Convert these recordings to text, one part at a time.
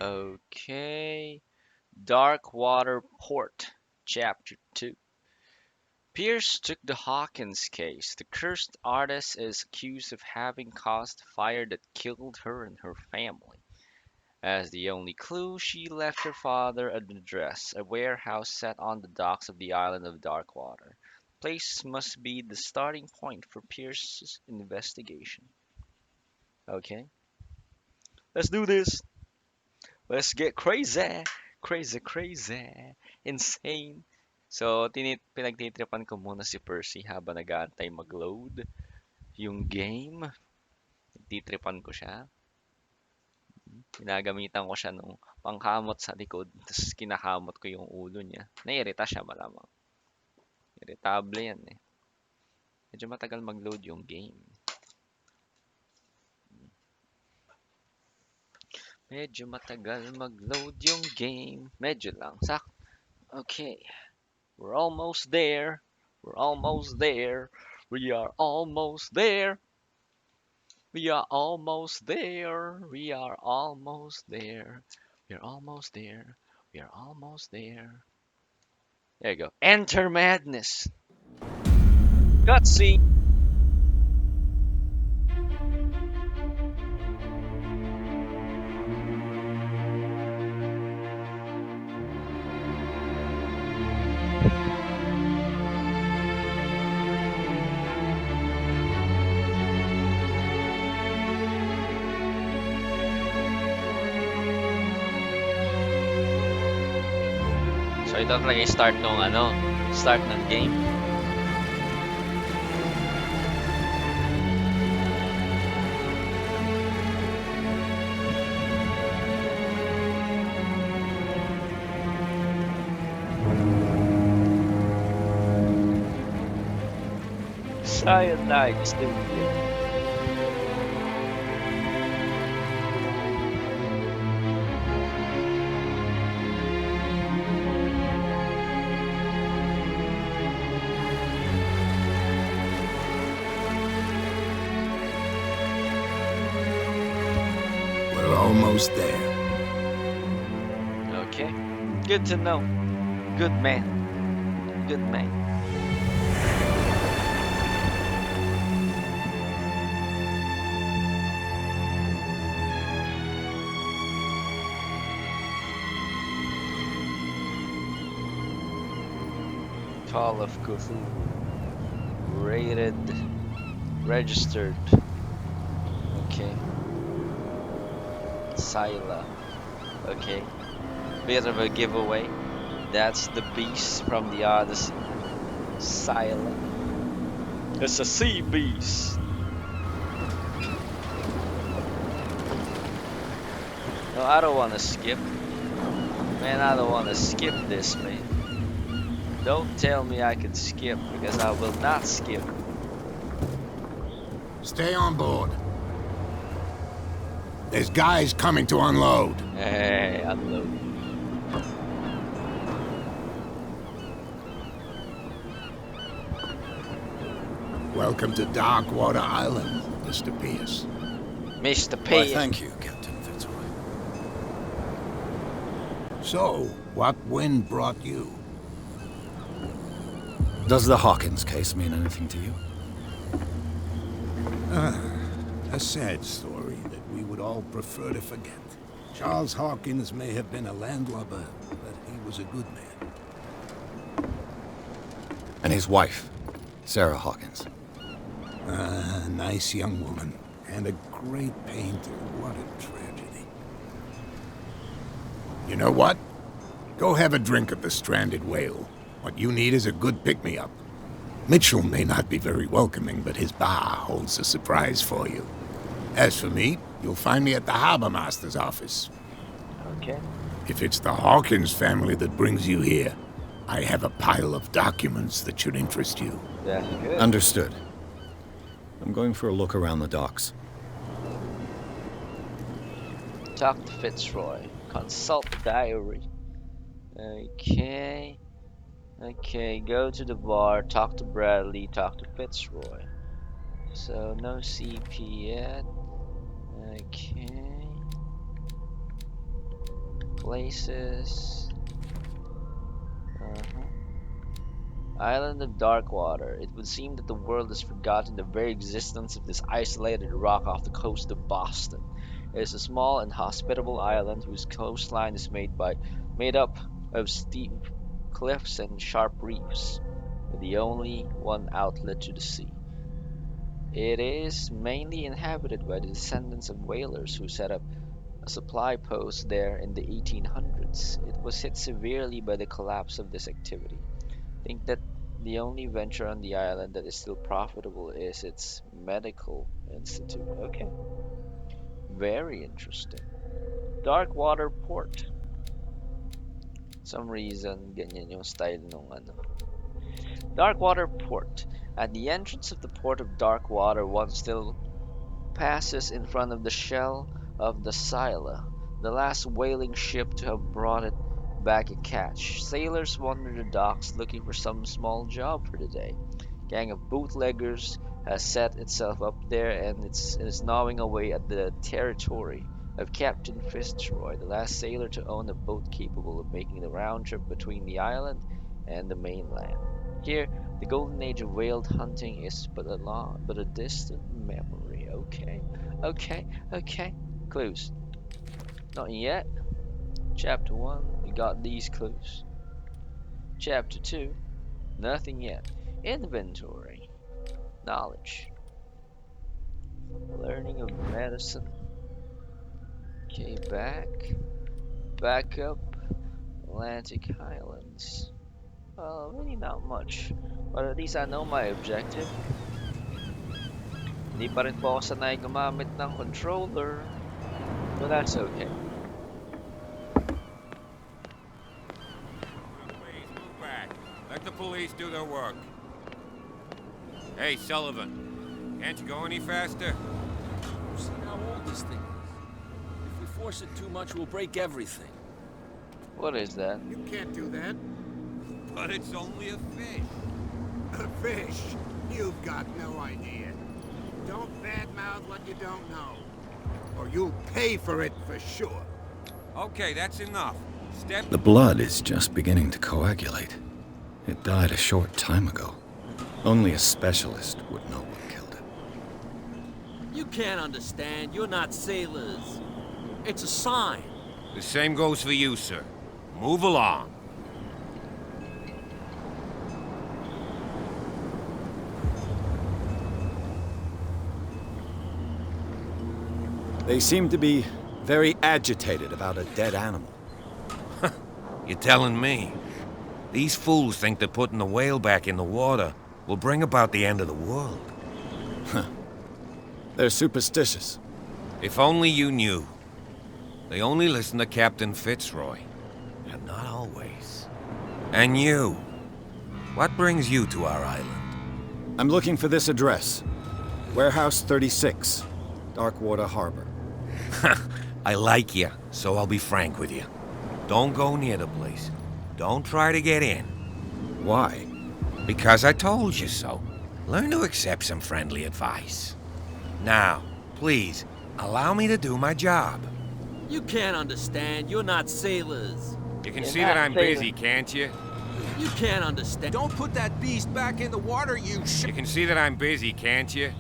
Okay. Dark Water Port, Chapter 2. Pierce took the Hawkins case. The cursed artist is accused of having caused the fire that killed her and her family. As the only clue, she left her father an address, a warehouse set on the docks of the island of Darkwater. Place must be the starting point for Pierce's investigation. Okay, let's do this. Let's get crazy. Crazy, crazy. Insane. So, pinagtitripan ko muna si Percy habang nag-aantay mag-load yung game. Nagtitripan ko siya. Ginagamitan ko siya nung pangkamot sa likod. Tapos kinakamot ko yung ulo niya. Naiirita siya malamang. Irritable yan eh. Medyo matagal mag-load yung game. Medyo matagal mag-load yung game. Medyo lang. Okay. We're almost there. We're almost there. We are almost there. We are almost there. We are almost there. We are almost there. We are almost there. There you go. Enter madness. Cutscene. So ito talaga yung start ng game. Cyanide Studio. We're almost there. Okay. Good to know. Good man. Good man. Call of Cthulhu. Rated. Registered. Okay. Scylla. Okay. Bit of a giveaway. That's the beast from the Odyssey. Scylla. It's a sea beast. No, I don't want to skip. Man, I don't want to skip this, man. Don't tell me I can skip, because I will not skip. Stay on board. There's guys coming to unload. Hey, unload. Welcome to Darkwater Island, Mr. Pierce. Mr. Why, P. thank you, Captain Fitzroy. So, what wind brought you? Does the Hawkins case mean anything to you? A sad story that we would all prefer to forget. Charles Hawkins may have been a landlubber, but he was a good man. And his wife, Sarah Hawkins. A nice young woman, and a great painter. What a tragedy. You know what? Go have a drink at the Stranded Whale. What you need is a good pick-me-up. Mitchell may not be very welcoming, but his bar holds a surprise for you. As for me, you'll find me at the Harbor Master's office. Okay. If it's the Hawkins family that brings you here, I have a pile of documents that should interest you. That's good. Understood. I'm going for a look around the docks. Talk to Fitzroy. Consult diary. Okay. Okay, go to the bar, talk to Bradley, talk to Fitzroy. So, no CP yet. Okay. Places. Uh-huh. Island of dark water. It would seem that the world has forgotten the very existence of this isolated rock off the coast of Boston. It is a small and hospitable island whose coastline is made up of steep cliffs and sharp reefs, with the only one outlet to the sea. It is mainly inhabited by the descendants of whalers who set up a supply post there in the 1800s. It was hit severely by the collapse of this activity. Think that the only venture on the island that is still profitable is its medical institute. Okay, very interesting. Darkwater Port. Some reason ganyan yung style nung ano. Darkwater Port. At the entrance of the port of Darkwater, one still passes in front of the shell of the Scylla, the last whaling ship to have brought it back a catch. Sailors wander the docks looking for some small job for the day. Gang of bootleggers has set itself up there and is gnawing away at the territory of Captain Fitzroy, the last sailor to own a boat capable of making the round trip between the island and the mainland. Here, the golden age of whale hunting is but a distant memory. Okay, okay, okay. Clues. Not yet. Chapter 1, we got these clues. Chapter 2, nothing yet. Inventory. Knowledge. Learning of medicine. Okay, back up. Atlantic Highlands. Well, really not much. But at least I know my objective. Hindi pa rin po ako sanay gumamit ng controller. But that's okay. Please move back. Let the police do their work. Hey, Sullivan. Can't you go any faster? See how old this thing is. If we force it too much, we'll break everything. What is that? You can't do that. But it's only a fish. A fish? You've got no idea. Don't badmouth what you don't know. Or you'll pay for it for sure. Okay, that's enough. Step... The blood is just beginning to coagulate. It died a short time ago. Only a specialist would know what killed it. You can't understand. You're not sailors. It's a sign. The same goes for you, sir. Move along. They seem to be very agitated about a dead animal. You're telling me? These fools think that putting the whale back in the water will bring about the end of the world. They're superstitious. If only you knew. They only listen to Captain Fitzroy. And not always. And you. What brings you to our island? I'm looking for this address. Warehouse 36, Darkwater Harbor. I like you, so I'll be frank with you. Don't go near the place. Don't try to get in. Why? Because I told you so. Learn to accept some friendly advice. Now, please, allow me to do my job. You can't understand. You're not sailors. You can You're see not that I'm sailor. busy, can't you? You can't understand. Don't put that beast back in the water, you You can see that I'm busy, can't you?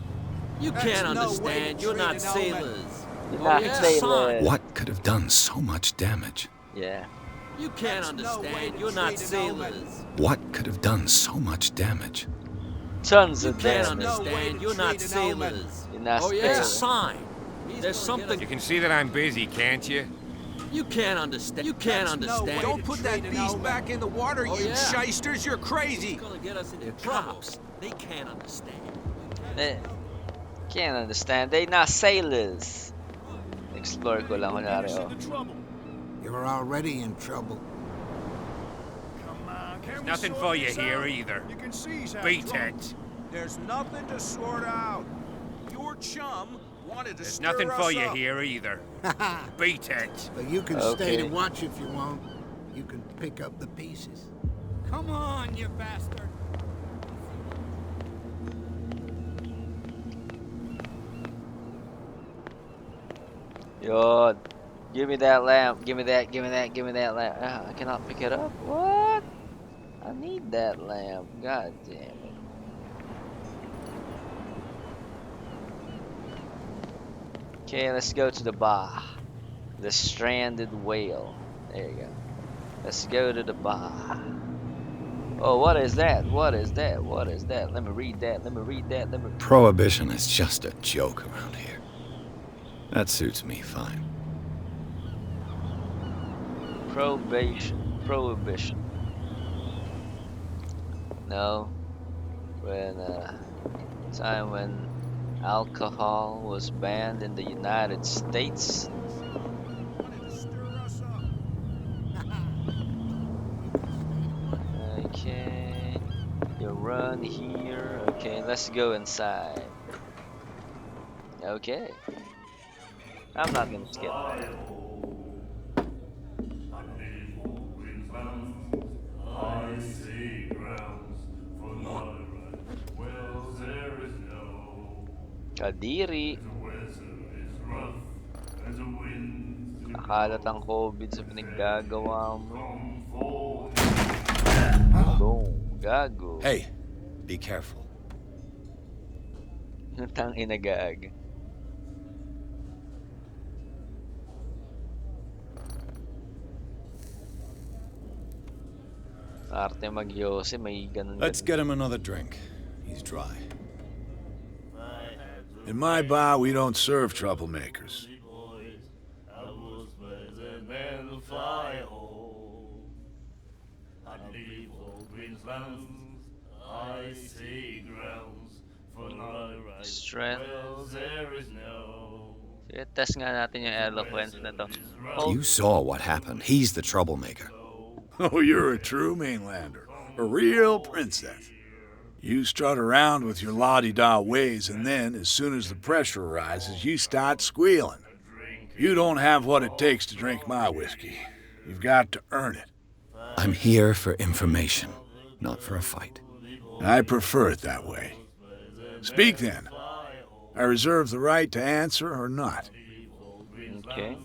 You That's can't no way understand. to You're treat not an element. sailors. You're Oh, not yeah. sailors. What could have done so much damage? Yeah. You can't That's no way understand. to You're not treat an element. sailors. What could have done so much damage? Tons You of can't damage. no way understand. to You're not treat an element. sailors. You're not Oh, yeah. It's a sailors. sign. There's something. You can see that I'm busy, can't you? You can't understand. You can't That's no way understand. Don't put that treat an beast element. back in the water, Oh, you yeah. shysters. You're crazy. It's gonna get us into trouble. They can't understand. They can't understand. They not sailors. Explore ko lang kunwari, oh. You're already in trouble. There's nothing for you here either. You can see he's Beat it. There's nothing to sort out. Your chum wanted to There's stir nothing for us you up. here either. Beat it. But you can Okay. stay to watch if you want. You can pick up the pieces. Come on, you bastard! Yun. Give me that lamp. Give me that. Give me that. Give me that lamp. I cannot pick it up. What? I need that lamp. God damn it. Okay, let's go to the bar. The stranded whale. There you go. Let's go to the bar. Oh, what is that? What is that? What is that? Let me read that. Let me read that. Let me. Prohibition is just a joke around here. That suits me fine. Prohibition. No, when time when alcohol was banned in the United States. Wanted to stir us up. Okay, you run here. Okay, let's go inside. Okay, I'm not gonna skip that. Kadiri. Nakalat ang COVID sa pinaggagawa mo. Boom. Gago. Hey, be careful. Tang inagag. Arte magyose, may ganun. Let's get him another drink. He's dry. In my bar, we don't serve troublemakers. Strength. Sige, test nga natin yung eloquence na to. Oh, You saw what happened. He's the troublemaker. Oh, you're a true mainlander. A real princess. You strut around with your la-di-da ways, and then, as soon as the pressure rises, you start squealing. You don't have what it takes to drink my whiskey. You've got to earn it. I'm here for information, not for a fight. I prefer it that way. Speak then. I reserve the right to answer or not. okay.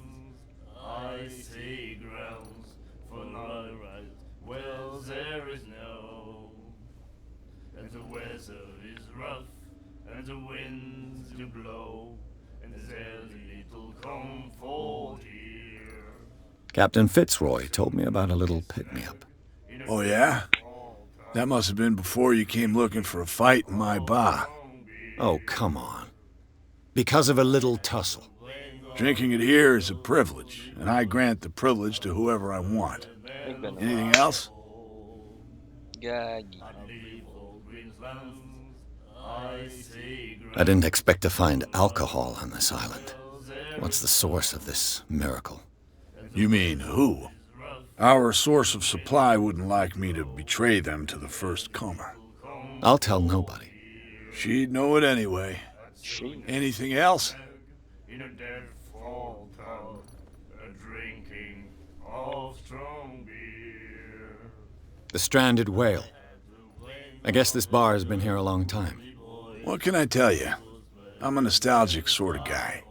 Captain Fitzroy told me about a little pick-me-up. Oh, yeah? That must have been before you came looking for a fight in my bar. Oh, come on. Because of a little tussle. Drinking it here is a privilege, and I grant the privilege to whoever I want. Ay, ganun. Anything else? Gagi. I didn't expect to find alcohol on this island. What's the source of this miracle? You mean who? Our source of supply wouldn't like me to betray them to the first comer. I'll tell nobody. She'd know it anyway. She. Anything else? The stranded whale. I guess this bar has been here a long time. What can I tell you? I'm a nostalgic sort of guy.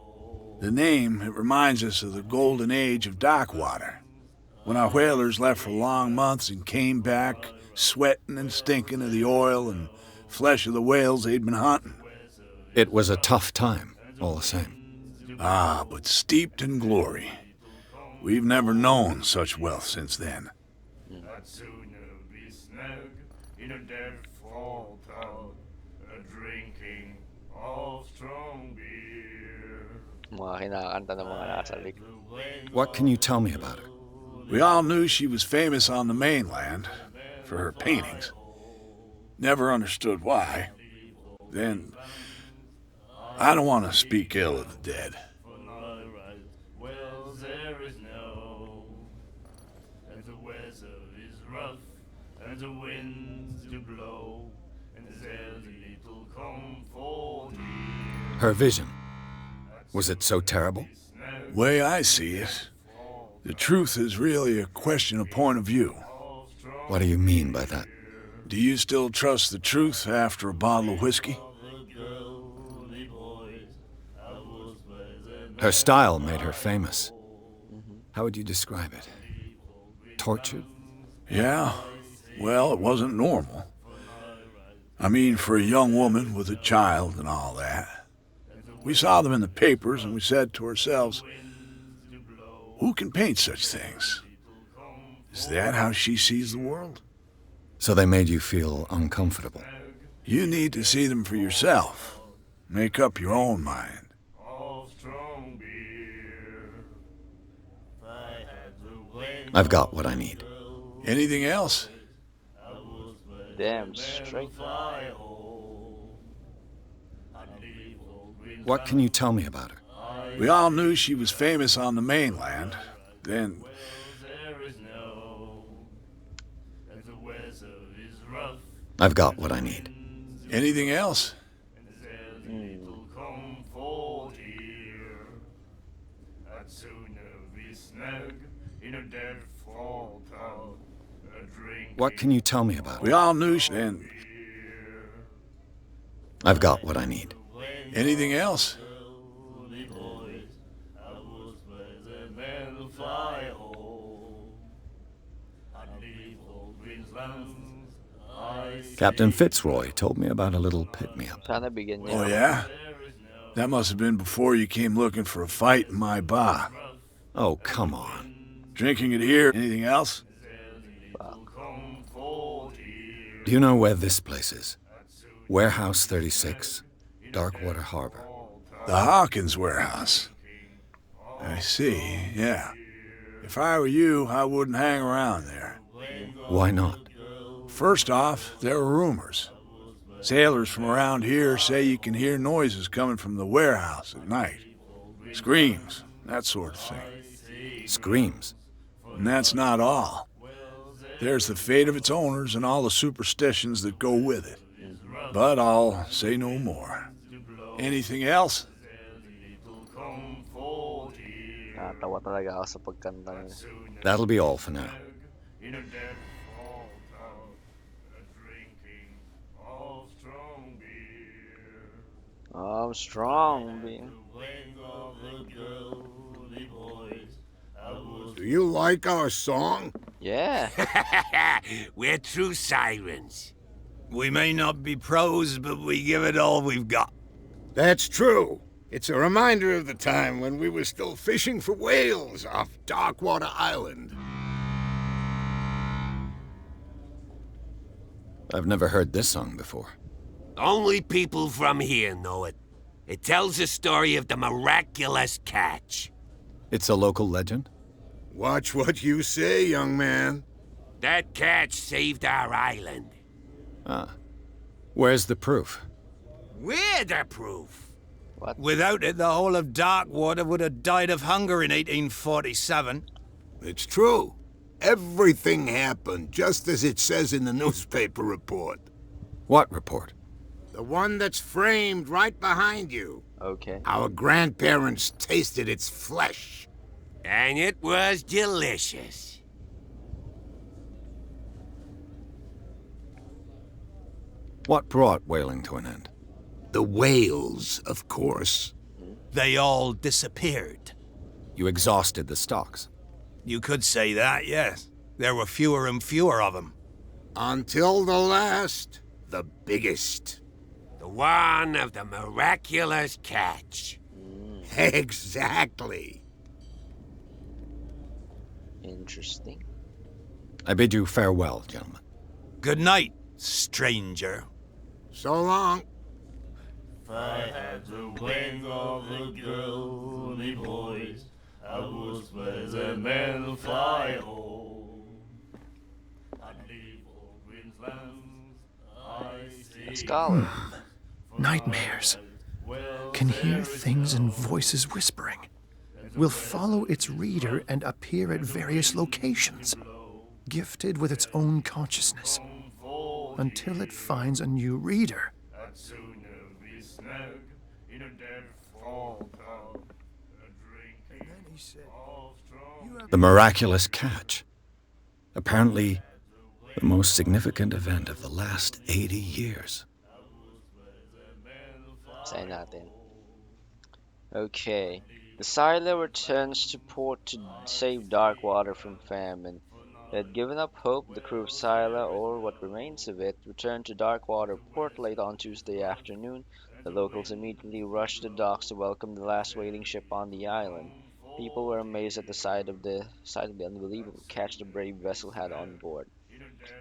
The name, it reminds us of the golden age of dockwater. When our whalers left for long months and came back, sweating and stinking of the oil and flesh of the whales they'd been hunting. It was a tough time, all the same. Ah, but steeped in glory. We've never known such wealth since then. Mga kinakanta ng mga nasa lig. What can you tell me about her? We all knew she was famous on the mainland for her paintings. Never understood why. Then, I don't want to speak ill of the dead. Her vision. Was it so terrible? Way I see it, the truth is really a question of point of view. What do you mean by that? Do you still trust the truth after a bottle of whiskey? Her style made her famous. How would you describe it? Tortured? Yeah? Well, it wasn't normal. I mean, for a young woman with a child and all that. We saw them in the papers and we said to ourselves, who can paint such things? Is that how she sees the world? So they made you feel uncomfortable? You need to see them for yourself. Make up your own mind. I've got what I need. Anything else? Damn straight. What can you tell me about her? We all knew she was famous on the mainland. Then I've got what I need. anything else? What can you tell me about We her? all knew then. I've got what I need. Anything else? Captain Fitzroy told me about a little pick-me-up. Sana bigyan niya. Oh, yeah? That must have been before you came looking for a fight in my bar. Oh, come on. Drinking it here. Anything else? Do you know where this place is? Warehouse 36, Darkwater Harbor. The Hawkins warehouse. I see, yeah. If I were you, I wouldn't hang around there. Why not? First off, there are rumors. Sailors from around here say you can hear noises coming from the warehouse at night. Screams, that sort of thing. Screams. And that's not all. There's the fate of its owners and all the superstitions that go with it. But I'll say no more. Anything else? Natawa talaga ako sa pagkanta niya. That'll be all for now. I'm strong, being. Do you like our song? Yeah. We're true sirens. We may not be pros, but we give it all we've got. That's true. It's a reminder of the time when we were still fishing for whales off Darkwater Island. I've never heard this song before. Only people from here know it. It tells the story of the miraculous catch. It's a local legend? Watch what you say, young man. That catch saved our island. Ah. Where's the proof? We're the proof. Without it, the whole of Darkwater would have died of hunger in 1847. It's true. Everything happened just as it says in the newspaper report. What report? The one that's framed right behind you. Okay. Our grandparents tasted its flesh. And it was delicious. What brought whaling to an end? The whales, of course. They all disappeared. You exhausted the stocks. You could say that, yes. There were fewer and fewer of them. Until the last, the biggest. The one of the miraculous catch. Exactly. Interesting. I bid you farewell, gentlemen. Good night, stranger. So long. If I had the wings of the girly boys, I would spread them and fly home. I'd leave all Queensland's I see. Scholar. Nightmares. Can hear things and voices whispering. Will follow its reader and appear at various locations, gifted with its own consciousness, until it finds a new reader. I'd sooner be snug in a dead fall town, drinking of strong. The miraculous catch. Apparently, the most significant event of the last 80 years. Sayin natin. Okay. The sailor returns to port to save Darkwater from famine. They had given up hope. The crew of Scylla, or what remains of it, returned to Darkwater port late on Tuesday afternoon. The locals immediately rushed to the docks to welcome the last whaling ship on the island. People were amazed at the sight of the unbelievable catch the brave vessel had on board.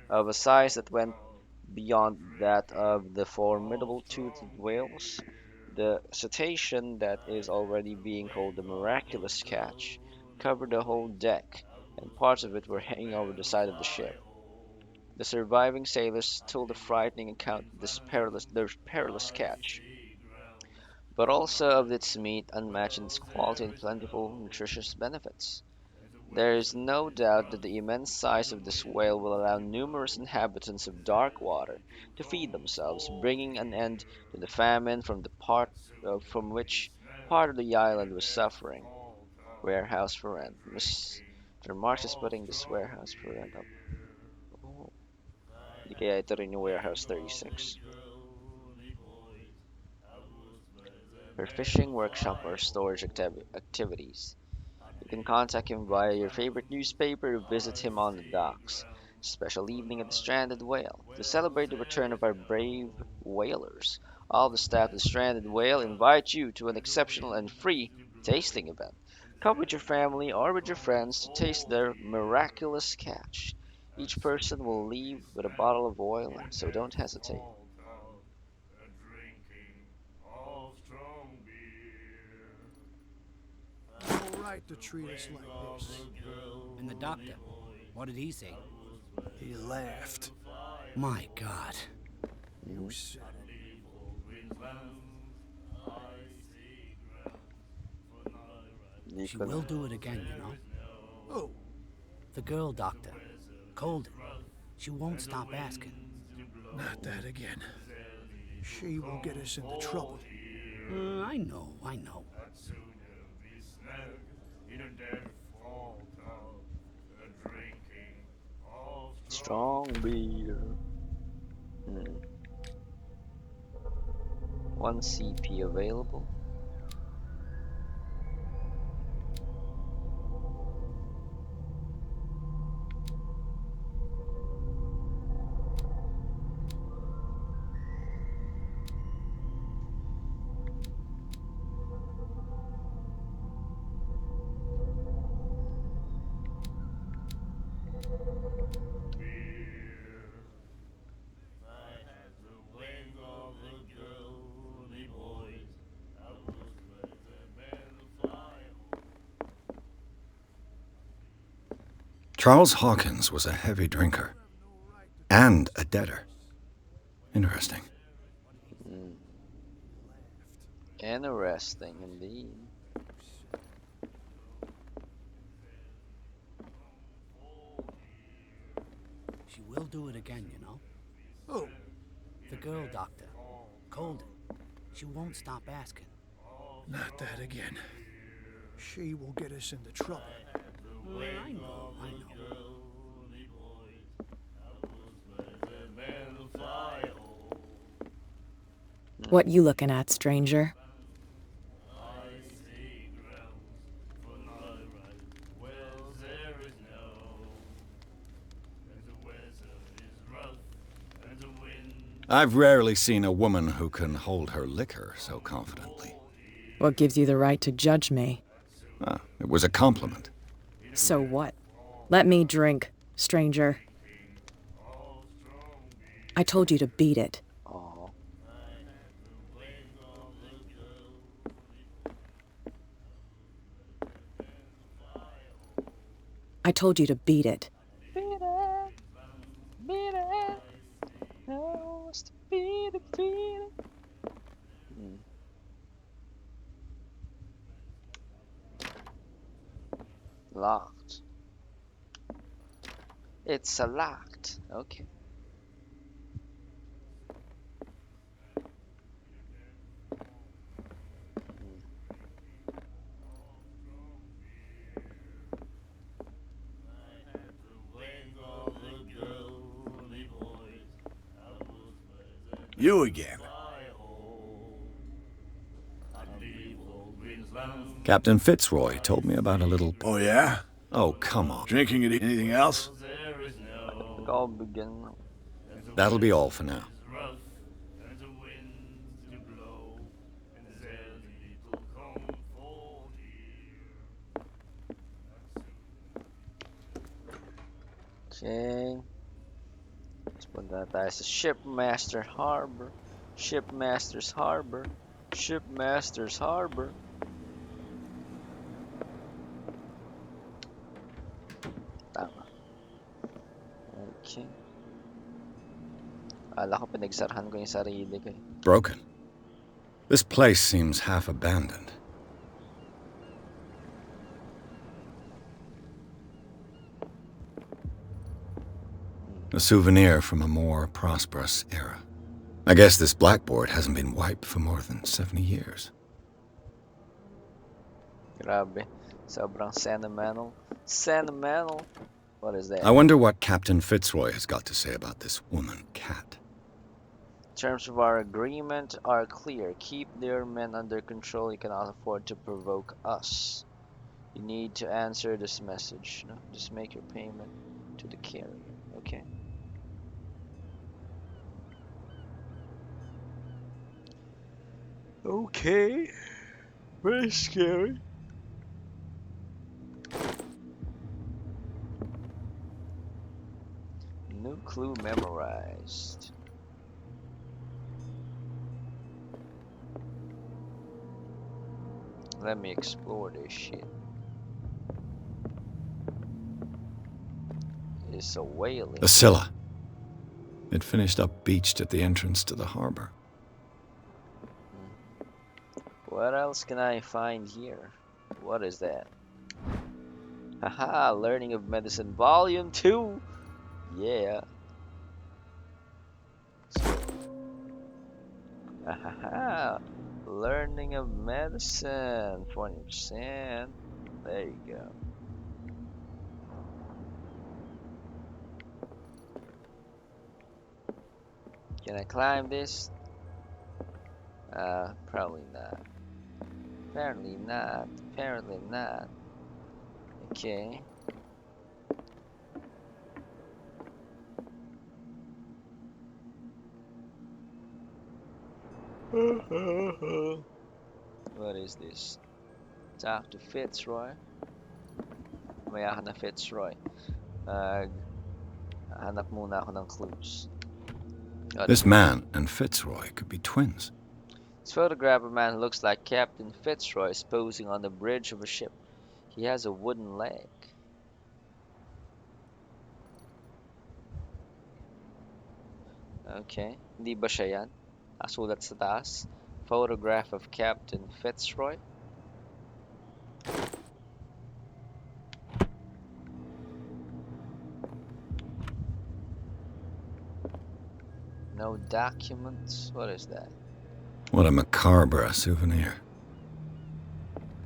Of a size that went beyond that of the formidable toothed whales, the cetacean that is already being called the miraculous catch covered the whole deck, and parts of it were hanging over the side of the ship. The surviving sailors told a frightening account of this perilous catch, but also of its meat unmatched in its quality and plentiful nutritious benefits. There is no doubt that the immense size of this whale will allow numerous inhabitants of Darkwater to feed themselves, bringing an end to the famine from which part of the island was suffering. Warehouse for rent. Mr. Marx is putting this warehouse for rent up. Oh, di kaya ito rin yung warehouse 36. For fishing, workshop, or storage activities. You can contact him via your favorite newspaper or visit him on the docks. Special evening at the Stranded Whale. To celebrate the return of our brave whalers, all the staff of the Stranded Whale invite you to an exceptional and free tasting event. Come with your family or with your friends to taste their miraculous catch. Each person will leave with a bottle of oil, so don't hesitate. All right to treat us like this. And the doctor, what did he say? He laughed. My God. You said She will do it again, you know. Oh, The girl doctor, Colden. She won't stop asking. not that again. She will get us into trouble. I know. Strong beer. 1 CP available. Charles Hawkins was a heavy drinker and a debtor. Interesting. Interesting indeed. She will do it again, you know. Oh, The girl doctor, Colden. She won't stop asking. not that again. She will get us into trouble. I know. What you looking at, stranger? I've rarely seen a woman who can hold her liquor so confidently. What gives you the right to judge me? It was a compliment. So what? Let me drink, stranger. I told you to beat it. Oh, I told you to beat it. beat it, beat it. No, it's to beat it, beat it. Locked. It's a locked. Okay. You again. Leave old Queensland Captain Fitzroy told me about a little... Oh, yeah? Oh, come on. Drinking and anything else? I think I'll begin. That'll be all for now. Okay. Let's put that as a Shipmaster Harbor. Shipmaster's Harbor. Shipmaster's Harbor. Tama. Okay. Ala ko pinagsarahan ko yung sarili ko. Broken. This place seems half abandoned. A souvenir from a more prosperous era. I guess this blackboard hasn't been wiped for more than 70 years. Grabe. Sobrang sentimental. Sentimental. What is that? I wonder what Captain Fitzroy has got to say about this woman, Cat. Terms of our agreement are clear. Keep their men under control. You cannot afford to provoke us. You need to answer this message. No, just make your payment to the carrier. Okay. Okay. Very scary. New clue memorized. Let me explore this shit. It's a whaling. The Scylla. It finished up beached at the entrance to the harbor. What else can I find here? What is that? Haha, Learning of Medicine Volume 2! Yeah. Haha, Learning of Medicine, 20%. There you go. Can I climb this? Probably not. Apparently not. Apparently not. Okay. What is this? Talk to Fitzroy. Maya na Fitzroy. Hanap muna ako ng clues. This man and Fitzroy could be twins. This photograph of a man who looks like Captain Fitzroy is posing on the bridge of a ship. He has a wooden leg. Okay. Hindi ba siya yan? Sulat sa taas. Photograph of Captain Fitzroy. No documents. What is that? What a macabre souvenir.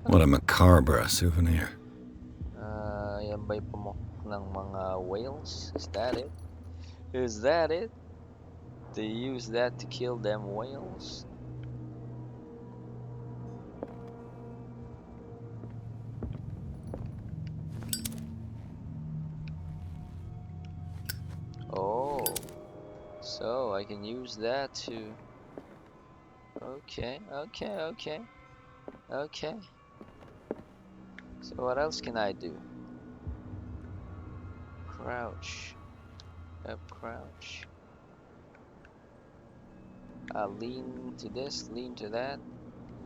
What a macabre souvenir. Yan ba'y pamuk ng mga whales? Is that it? Is that it? They use that to kill them whales? Oh, so I can use that to... Okay. So what else can I do? Crouch. Up, crouch. Lean to this, lean to that.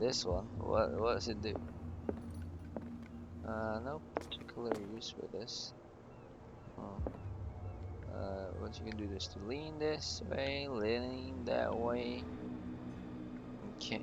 This one, what does it do? No particular use for this. What you can do is to lean this way, lean that way. Okay.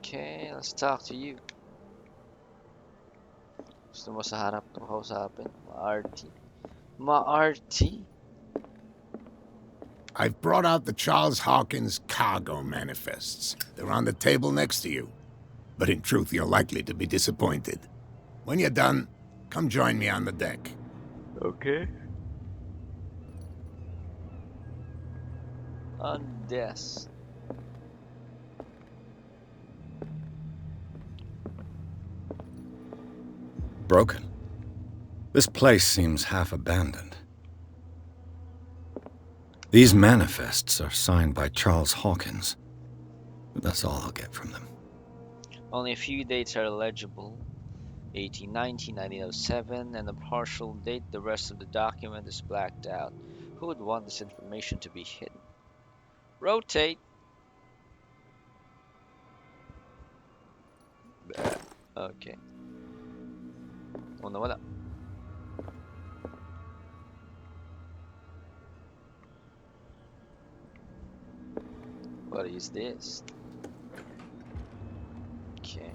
Okay, let's talk to you. Let's Gusto mo sa harap to kausapin? Ma-RT. Ma-RT? I've brought out the Charles Hawkins cargo manifests. They're on the table next to you. But in truth, you're likely to be disappointed. When you're done, come join me on the deck. Okay. On desk. Broken. This place seems half abandoned. These manifests are signed by Charles Hawkins, but that's all I'll get from them. Only a few dates are legible. 1890, 1907, and a partial date. The rest of the document is blacked out. Who would want this information to be hidden? Rotate. Okay. Oh, nawala. What is this? Okay.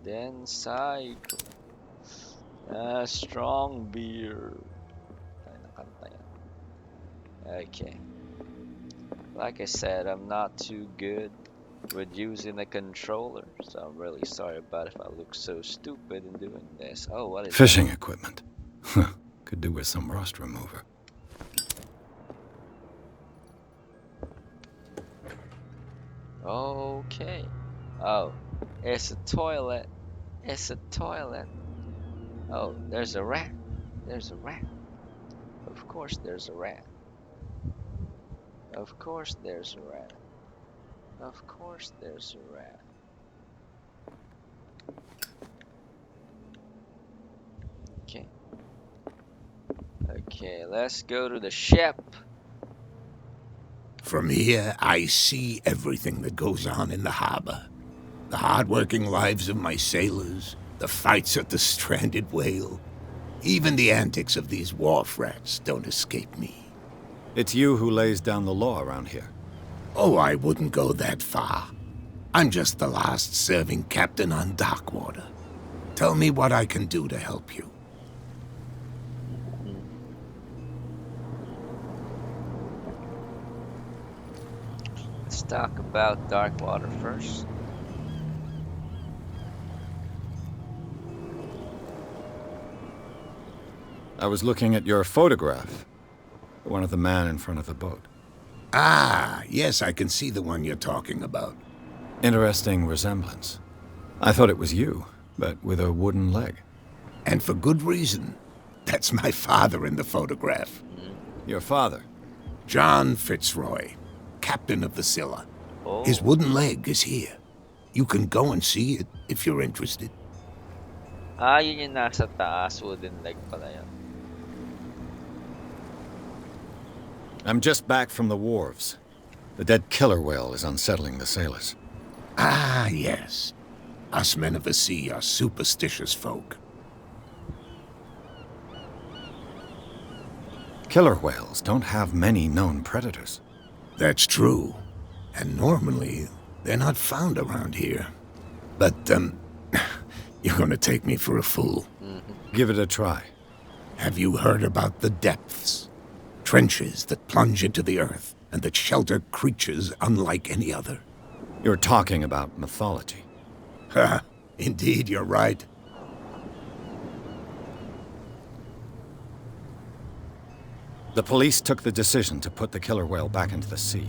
Then cycle. Strong beer. Okay. Like I said, I'm not too good with using a controller, so I'm really sorry about if I look so stupid in doing this. Oh, what is Fishing that? equipment. Could do with some rust remover. Okay. Oh, it's a toilet. It's a toilet. Oh, there's a rat. There's a rat. Of course there's a rat. Of course there's a rat. Of course there's a rat. Okay. Okay, let's go to the ship. From here, I see everything that goes on in the harbor. The hard-working lives of my sailors, the fights at the stranded whale. Even the antics of these wharf rats don't escape me. It's you who lays down the law around here. Oh, I wouldn't go that far. I'm just the last serving captain on Darkwater. Tell me what I can do to help you. Let's talk about Darkwater first. I was looking at your photograph. One of the man in front of the boat. Ah, yes, I can see the one you're talking about. Interesting resemblance. I thought it was you, but with a wooden leg. And for good reason. That's my father in the photograph. Your father? John Fitzroy, captain of the Scylla. Oh. His wooden leg is here. You can go and see it if you're interested. Ah, yun yung nasa taas. Wooden leg pala yun. I'm just back from the wharves. The dead killer whale is unsettling the sailors. Ah, yes. Us men of the sea are superstitious folk. Killer whales don't have many known predators. That's true. And normally, they're not found around here. But, you're gonna take me for a fool. Give it a try. Have you heard about the depths? Trenches that plunge into the earth and that shelter creatures unlike any other. You're talking about mythology. Ha! Indeed, you're right. The police took the decision to put the killer whale back into the sea.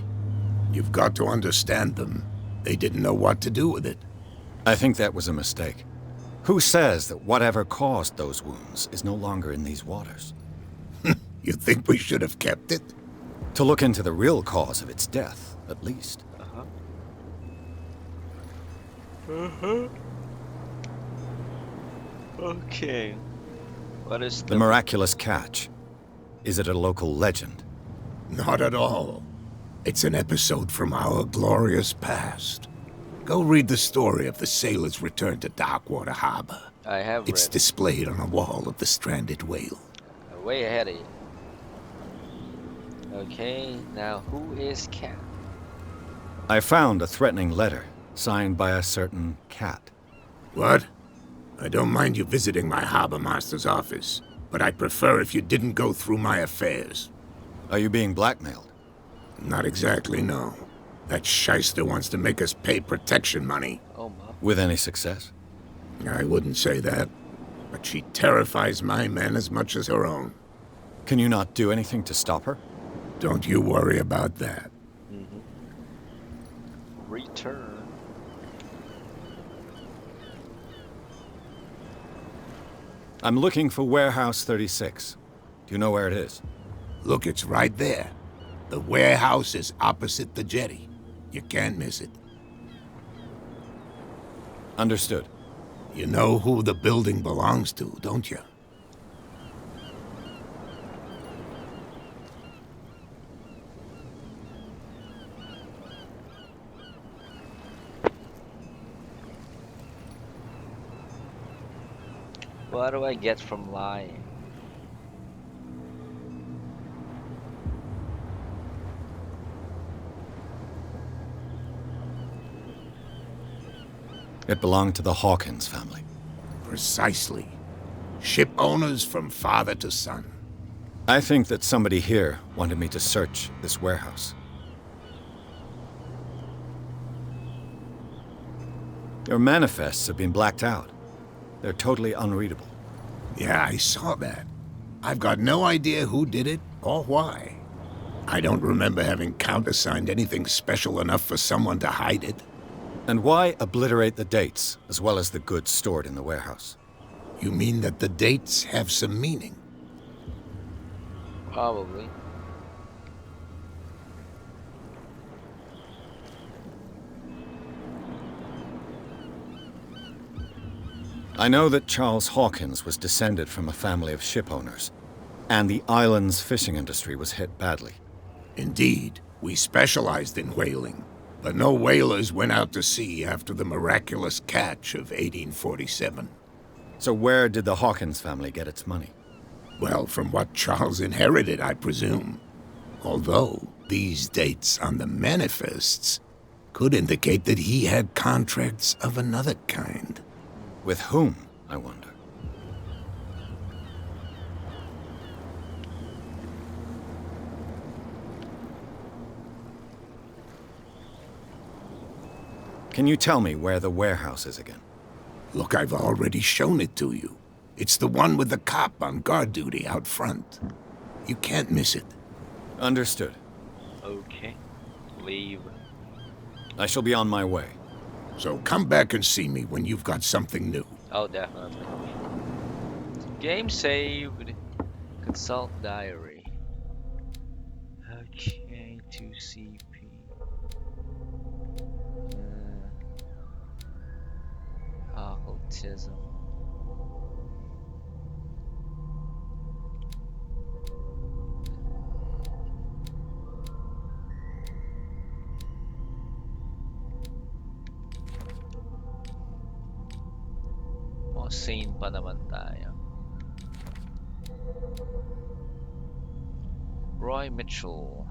You've got to understand them. They didn't know what to do with it. I think that was a mistake. Who says that whatever caused those wounds is no longer in these waters? You think we should have kept it? To look into the real cause of its death, at least. Okay. What is The miraculous catch. Is it a local legend? Not at all. It's an episode from our glorious past. Go read the story of the sailor's return to Darkwater Harbor. I have It's read. displayed on a wall of the stranded whale. Way ahead of you. Okay, now who is Cat? I found a threatening letter signed by a certain cat. What? I don't mind you visiting my harbor master's office, but I'd prefer if you didn't go through my affairs. Are you being blackmailed? Not exactly, no. That shyster wants to make us pay protection money. Oh my. With any success? I wouldn't say that, but she terrifies my men as much as her own. Can you not do anything to stop her? Don't you worry about that. Return. I'm looking for Warehouse 36. Do you know where it is? Look, it's right there. The warehouse is opposite the jetty. You can't miss it. Understood. You know who the building belongs to, don't you? What do I get from lying? It belonged to the Hawkins family. Precisely. Ship owners from father to son. I think that somebody here wanted me to search this warehouse. Your manifests have been blacked out. They're totally unreadable. Yeah, I saw that. I've got no idea who did it or why. I don't remember having countersigned anything special enough for someone to hide it. And why obliterate the dates, as well as the goods stored in the warehouse? You mean that the dates have some meaning? Probably. I know that Charles Hawkins was descended from a family of ship owners, and the island's fishing industry was hit badly. Indeed, we specialized in whaling, but no whalers went out to sea after the miraculous catch of 1847. So where did the Hawkins family get its money? Well, from what Charles inherited, I presume. Although, these dates on the manifests could indicate that he had contracts of another kind. With whom, I wonder? Can you tell me where the warehouse is again? Look, I've already shown it to you. It's the one with the cop on guard duty out front. You can't miss it. Understood. Okay. Leave. I shall be on my way. So come back and see me when you've got something new. Oh, definitely. Game saved. Consult diary. Okay, 2CP. Occultism. Sane pa naman tayo. Roy Mitchell.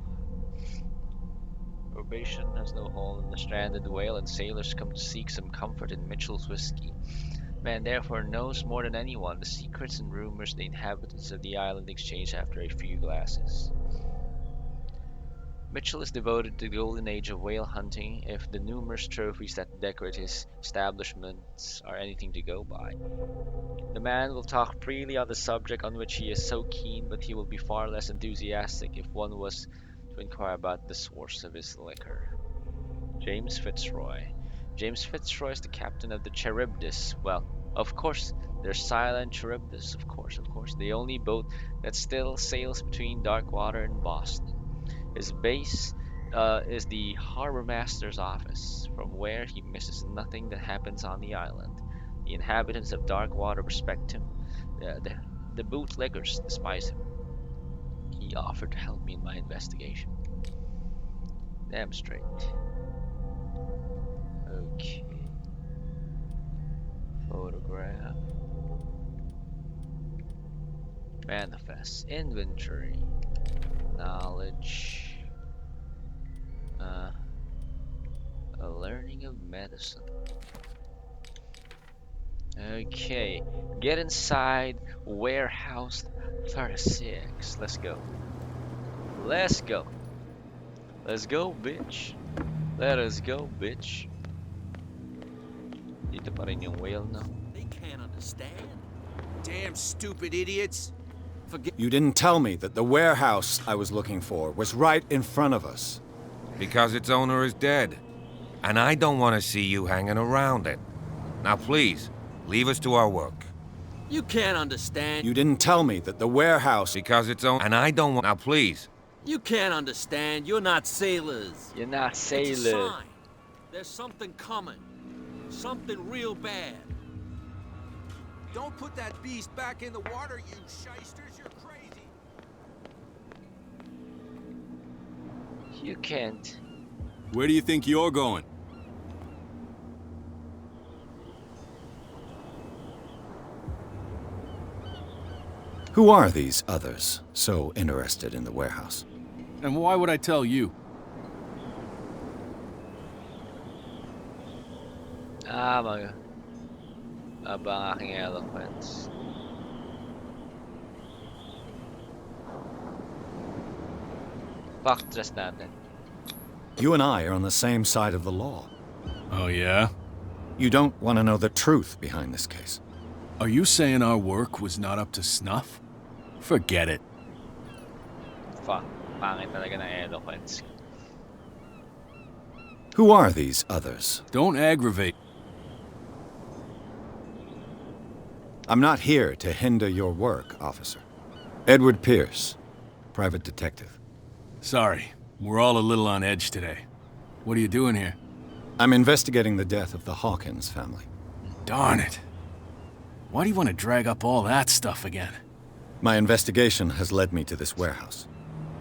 Probation has no hole in the stranded whale, and sailors come to seek some comfort in Mitchell's whiskey. Man therefore knows more than anyone the secrets and rumors the inhabitants of the island exchange after a few glasses. Mitchell is devoted to the golden age of whale hunting, if the numerous trophies that decorate his establishments are anything to go by. The man will talk freely on the subject on which he is so keen, but he will be far less enthusiastic if one was to inquire about the source of his liquor. James Fitzroy. James Fitzroy is the captain of the Charybdis. Well, of course, there's Silent Charybdis, of course, the only boat that still sails between Darkwater and Boston. His base is the harbor master's office, from where he misses nothing that happens on the island. The inhabitants of Darkwater respect him. The bootleggers despise him. He offered to help me in my investigation. Damn straight. Okay. Photograph. Manifest. Inventory. Knowledge. A learning of medicine. Okay, get inside warehouse 36. Let's go. Let's go. Let's go, bitch. Let us go, bitch. Dito pa rin yung whale, no? They can't understand. Damn stupid idiots. You didn't tell me that the warehouse I was looking for was right in front of us. Because its owner is dead. And I don't want to see you hanging around it. Now please, leave us to our work. You can't understand. You didn't tell me that the warehouse... Because its owner... And I don't want... Now please. You can't understand. You're not sailors. You're not It's a sailor. sign. There's something coming. Something real bad. Don't put that beast back in the water, you shysters. You're crazy. You can't. Where do you think you're going? Who are these others so interested in the warehouse? And why would I tell you? Abang aking eloquence. Fuck, just natin. You and I are on the same side of the law. Oh, yeah? You don't want to know the truth behind this case. Are you saying our work was not up to snuff? Forget it. Fuck, pangit talaga ng eloquence. Who are these others? Don't aggravate. I'm not here to hinder your work, officer. Edward Pierce, private detective. Sorry, we're all a little on edge today. What are you doing here? I'm investigating the death of the Hawkins family. Darn it. Why do you want to drag up all that stuff again? My investigation has led me to this warehouse.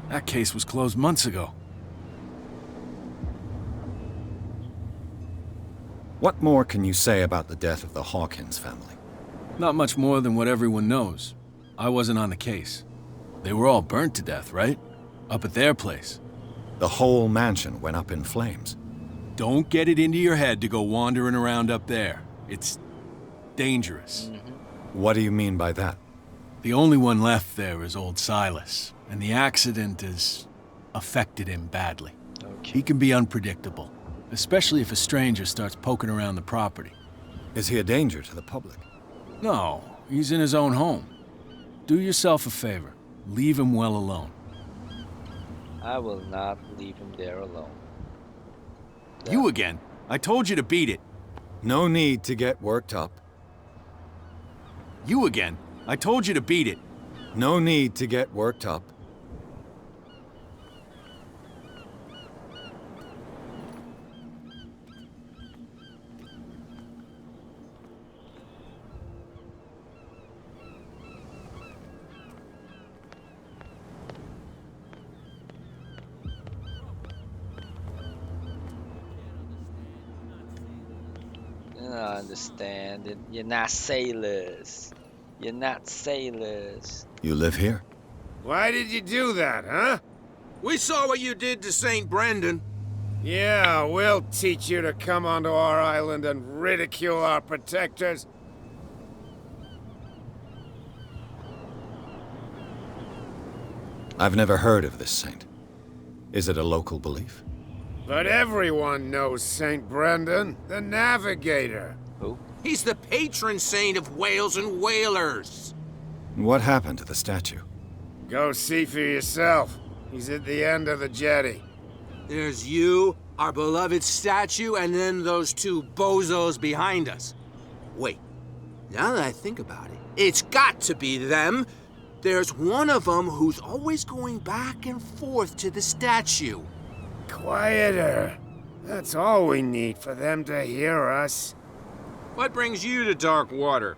That case was closed months ago. What more can you say about the death of the Hawkins family? Not much more than what everyone knows. I wasn't on the case. They were all burnt to death, right? Up at their place. The whole mansion went up in flames. Don't get it into your head to go wandering around up there. It's dangerous. What do you mean by that? The only one left there is old Silas, and the accident has affected him badly. Okay. He can be unpredictable, especially if a stranger starts poking around the property. Is he a danger to the public? No, he's in his own home. Do yourself a favor. Leave him well alone. I will not leave him there alone. You again? I told you to beat it. No need to get worked up. You again? I told you to beat it. No need to get worked up. You don't understand it. You're not sailors. You're not sailors. You live here? Why did you do that, huh? We saw what you did to St. Brendan. Yeah, we'll teach you to come onto our island and ridicule our protectors. I've never heard of this saint. Is it a local belief? But everyone knows St. Brendan, the navigator. Who? He's the patron saint of whales and whalers. What happened to the statue? Go see for yourself. He's at the end of the jetty. There's you, our beloved statue, and then those two bozos behind us. Wait, now that I think about it, it's got to be them. There's one of them who's always going back and forth to the statue. Quieter. That's all we need for them to hear us. What brings you to dark water?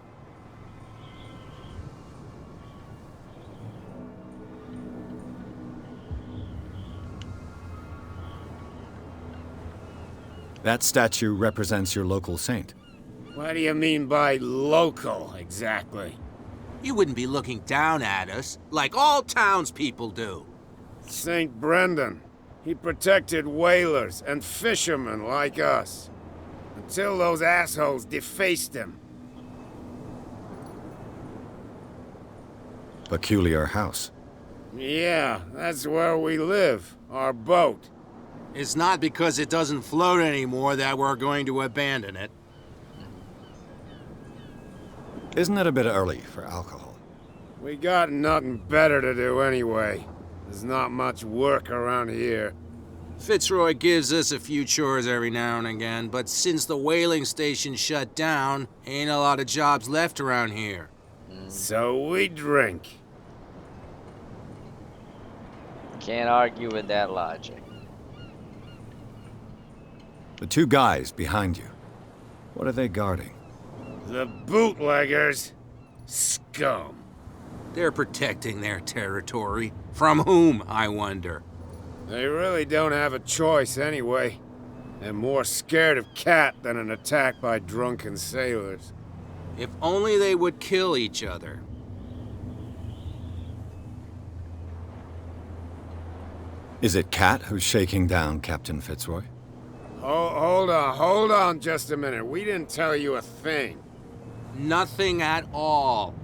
That statue represents your local saint. What do you mean by local, exactly? You wouldn't be looking down at us, like all townspeople do. St. Brendan. He protected whalers and fishermen like us. Until those assholes defaced him. peculiar house. Yeah, that's where we live. Our boat. It's not because it doesn't float anymore that we're going to abandon it. Isn't it a bit early for alcohol? We got nothing better to do anyway. There's not much work around here. Fitzroy gives us a few chores every now and again, but since the whaling station shut down, ain't a lot of jobs left around here. So we drink. Can't argue with that logic. The two guys behind you. What are they guarding? The bootleggers. Scum. They're protecting their territory. From whom, I wonder? They really don't have a choice anyway. They're more scared of Cat than an attack by drunken sailors. If only they would kill each other. Is it Cat who's shaking down Captain Fitzroy? Hold on just a minute. We didn't tell you a thing. Nothing at all.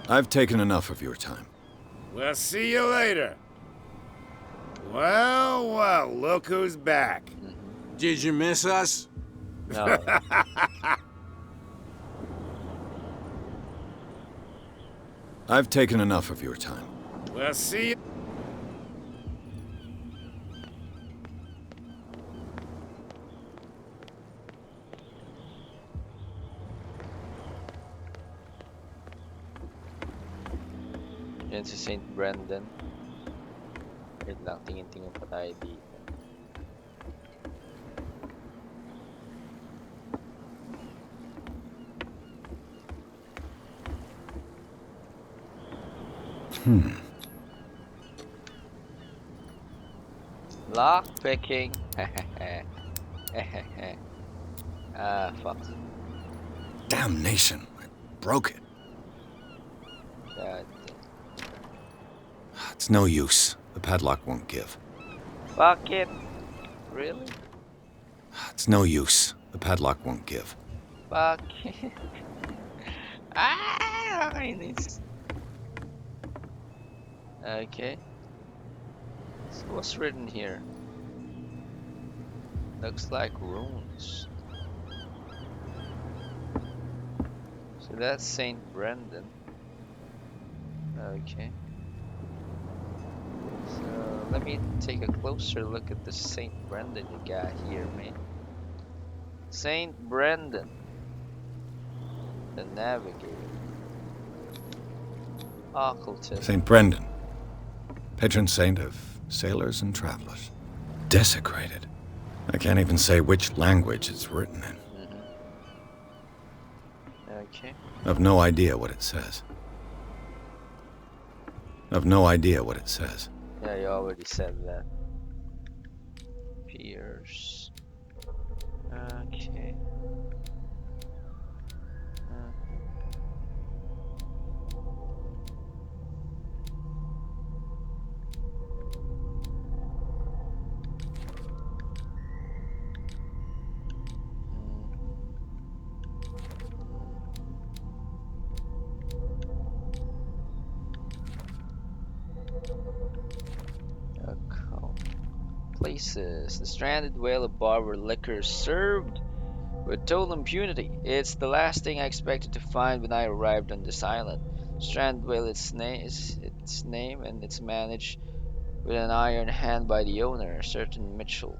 I've taken enough of your time. We'll see you later. Well, look who's back. Did you miss us? No. I've taken enough of your time. We'll see you. Yan si Saint Brendan. Wait lang, tingin-tingin pa tayo dito. Lock picking. Ah, fuck. Damnation! I broke it. God. It's no use. The padlock won't give. Fuck it. Really? It's no use. The padlock won't give. Fuck it. Ah, this. Okay. So what's written here? Looks like runes. So that's Saint Brendan. Okay. So let me take a closer look at the Saint Brendan you got here, man. Saint Brendan, the Navigator. Occultist. St. Brendan, patron saint of sailors and travelers. Desecrated. I can't even say which language it's written in. Okay. I've no idea what it says. I've no idea what it says. Yeah, you already said that. Pierce. Okay. Places. The stranded whale of bar where liquor is served with total impunity. It's the last thing I expected to find when I arrived on this island. Stranded whale is its name, and it's managed with an iron hand by the owner, a certain Mitchell.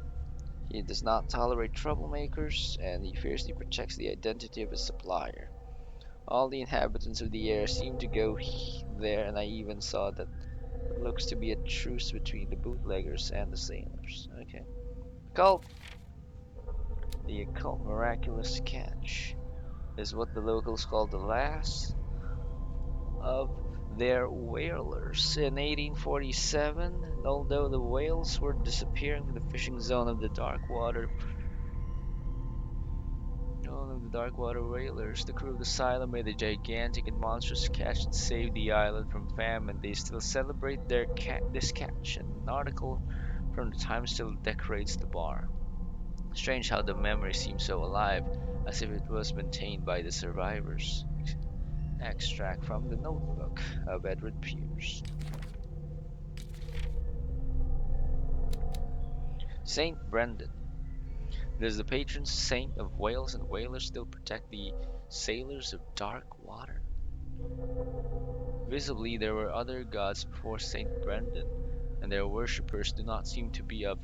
He does not tolerate troublemakers, and he fiercely protects the identity of his supplier. All the inhabitants of the area seem to go there, and I even saw that it looks to be a truce between the bootleggers and the sailors. Okay. Occult. The occult miraculous catch is what the locals call the last of their whalers. In 1847, although the whales were disappearing from the fishing zone of the dark water, whalers, the crew of the Asylum made a gigantic and monstrous catch that saved the island from famine. They still celebrate this catch, and an article from the Times still decorates the bar. Strange how the memory seems so alive, as if it was maintained by the survivors. Extract from the notebook of Edward Pierce. Saint Brendan. Does the patron saint of whales and whalers still protect the sailors of dark water? Visibly, there were other gods before Saint Brendan, and their worshippers do not seem to be of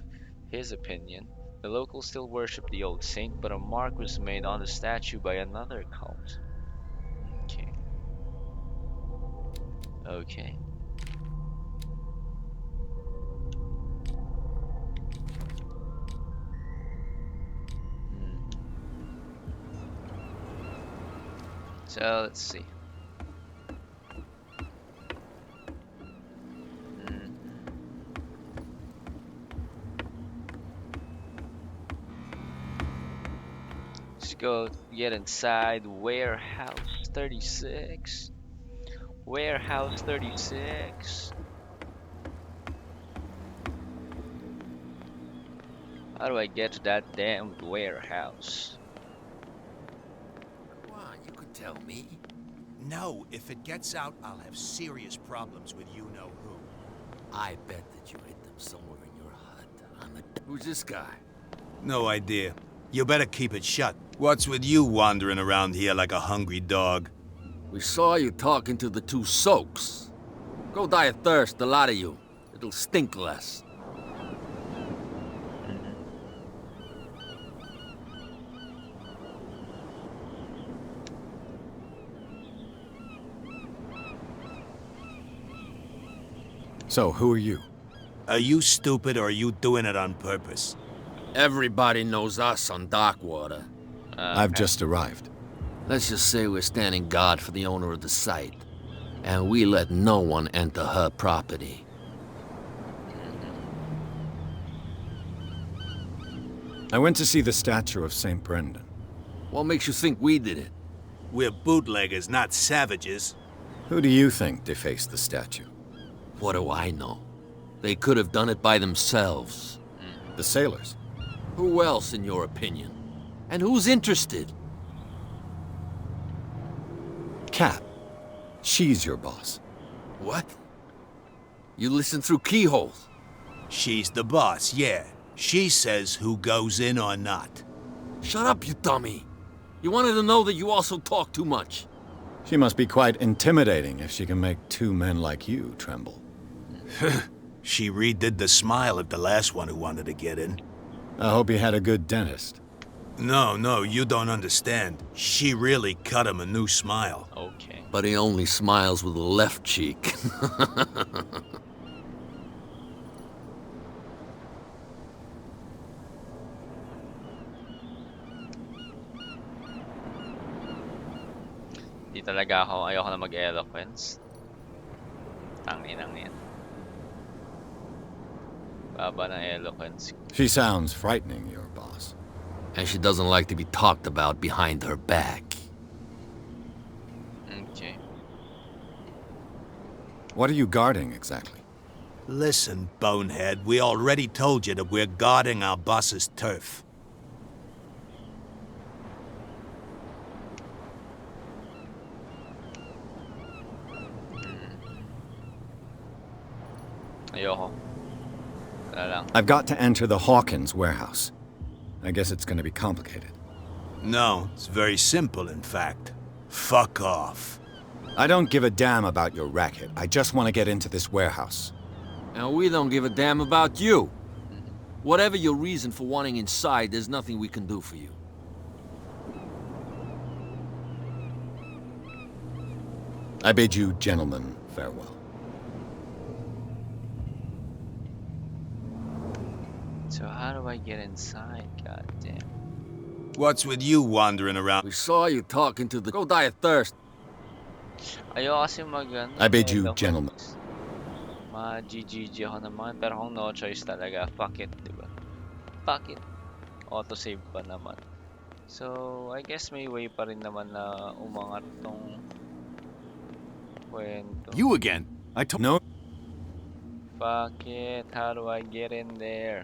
his opinion. The locals still worship the old saint, but a mark was made on the statue by another cult. Okay. Okay. So let's see. Let's go get inside Warehouse 36. Warehouse 36. How do I get to that damn warehouse? Come on, you could tell me. No, if it gets out, I'll have serious problems with you-know-who. I bet that you hid them somewhere in your hut on the... Who's this guy? No idea. You better keep it shut. What's with you wandering around here like a hungry dog? We saw you talking to the two soaks. Go die of thirst, the lot of you. It'll stink less. So, who are you? Are you stupid or are you doing it on purpose? Everybody knows us on Darkwater. I've just arrived. Let's just say we're standing guard for the owner of the site. And we let no one enter her property. I went to see the statue of St. Brendan. What makes you think we did it? We're bootleggers, not savages. Who do you think defaced the statue? What do I know? They could have done it by themselves. The sailors. Who else, in your opinion? And who's interested? Cat. She's your boss. What? You listen through keyholes? She's the boss, yeah. She says who goes in or not. Shut up, you dummy. You wanted to know that you also talk too much. She must be quite intimidating if she can make two men like you tremble. She redid the smile of the last one who wanted to get in. I hope he had a good dentist. No, you don't understand. She really cut him a new smile. Okay. But he only smiles with the left cheek. Di talaga ayoko na mag-eloquence. Tanginang yan. Baba ng eloquence. She sounds frightening, your boss. And she doesn't like to be talked about behind her back. Okay. What are you guarding exactly? Listen, bonehead, we already told you that we're guarding our boss's turf. Ayoko. Wala lang. I've got to enter the Hawkins warehouse. I guess it's going to be complicated. No, it's very simple, in fact. Fuck off. I don't give a damn about your racket. I just want to get into this warehouse. And we don't give a damn about you. Whatever your reason for wanting inside, there's nothing we can do for you. I bid you gentlemen farewell. So how do I get inside? God damn. What's with you wandering around? We saw you talking to the... Go die of thirst. Ayoko kasi I bid you gentlemen. Ma-GGG ako naman, pero kung no choice talaga, fuck it, diba? Fuck it. Autosave pa naman. So, I guess may way pa rin naman na umangat tong kwento. You again? I told... No. Fuck it, how do I get in there?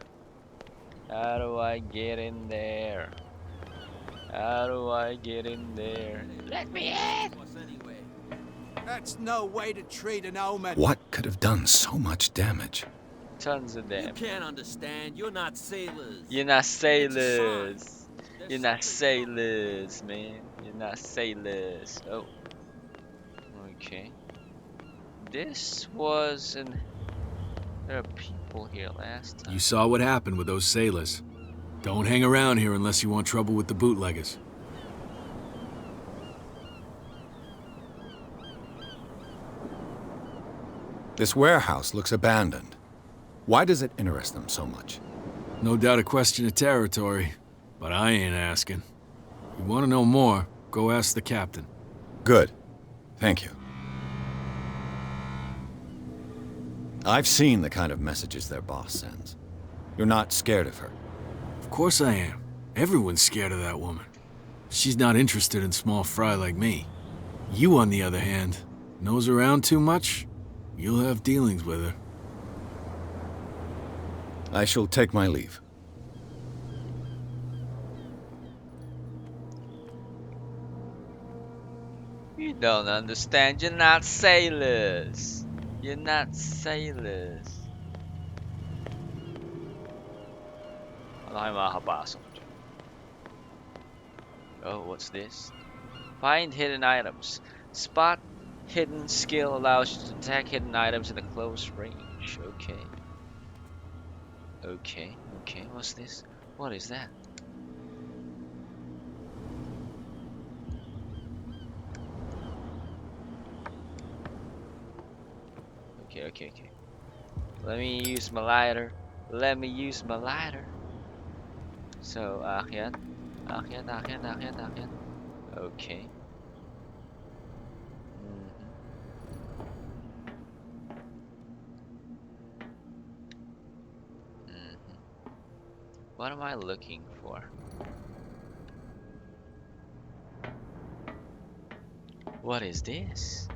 How do I get in there? How do I get in there? Let me in! That's no way to treat an omen. What could have done so much damage? Tons of You damage. can't understand. You're not sailors. You're not It's a sign. sailors. There's You're not something coming. sailors, man. You're not sailors. Oh, okay. This was an. There are people here last You time. saw what happened with those sailors. Don't hang around here unless you want trouble with the bootleggers. This warehouse looks abandoned. Why does it interest them so much? No doubt a question of territory, but I ain't asking. You want to know more, go ask the captain. Good. Thank you. I've seen the kind of messages their boss sends. You're not scared of her. Of course I am. Everyone's scared of that woman. She's not interested in small fry like me. You, on the other hand, nose around too much, you'll have dealings with her. I shall take my leave. You don't understand. You're not sailors. You're not sailors. Ano kayo makakapasok dyan? Oh, what's this? Find hidden items. Spot hidden skill allows you to attack hidden items in a close range. Okay. Okay, what's this? What is that? Okay. Let me use my lighter. So, akyat. Okay. What am I looking for? What is this?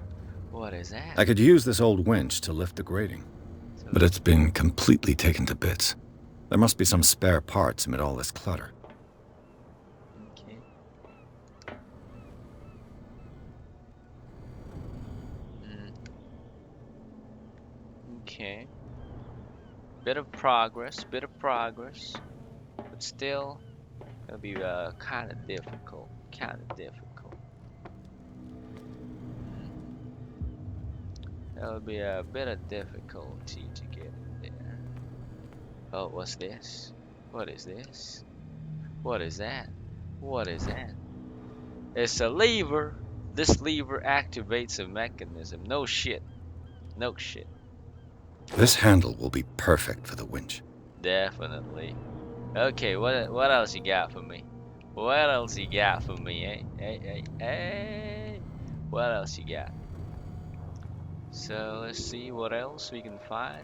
What is that? I could use this old winch to lift the grating, but it's been completely taken to bits. There must be some spare parts amid all this clutter. Okay. Okay. Bit of progress, but still, it'll be kind of difficult. That'll be a bit of difficulty to get in there. Oh, what's this? What is this? What is that? What is that? It's a lever. This lever activates a mechanism. No shit. This handle will be perfect for the winch. Definitely. Okay, what else you got for me? What else you got for me, eh? Hey. What else you got? So let's see what else we can find.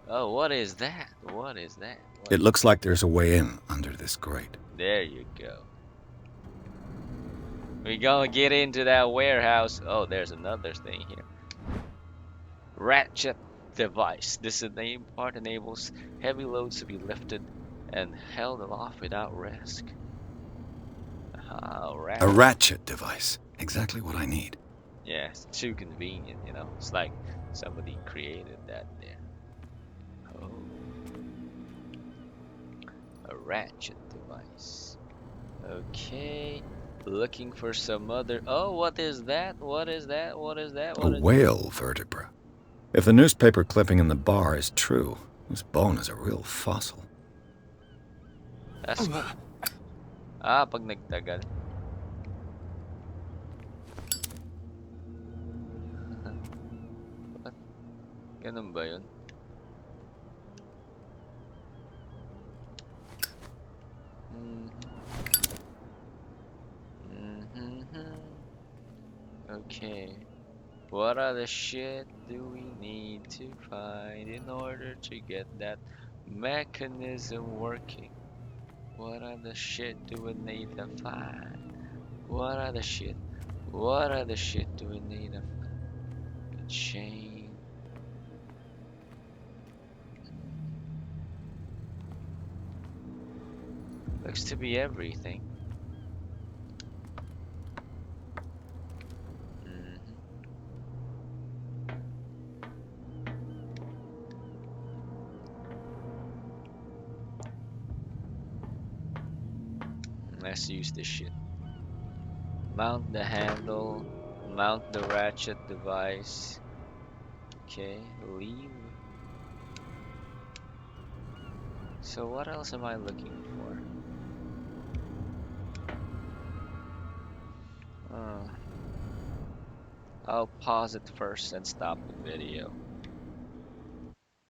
Oh, what is that? It looks like there's a way in under this grate. There you go. We gonna get into that warehouse. Oh, there's another thing here. Ratchet device. This name part enables heavy loads to be lifted and held aloft without risk. A ratchet device. Exactly what I need. Yeah, it's too convenient, you know. It's like somebody created that there. Oh. A ratchet device. Okay. Looking for some other... Oh, what is that? A whale vertebra. If the newspaper clipping in the bar is true, this bone is a real fossil. That's... pag nagtagal. What? Ganun ba yun? Okay. What other shit do we need to find in order to get that mechanism working? What other shit do we need to find? What other shit do we need to find? A chain. Looks to be everything. Mhm. Let's use this shit. Mount the handle. Mount the ratchet device. Okay, leave. So what else am I looking for? Uh, I'll pause it first and stop the video.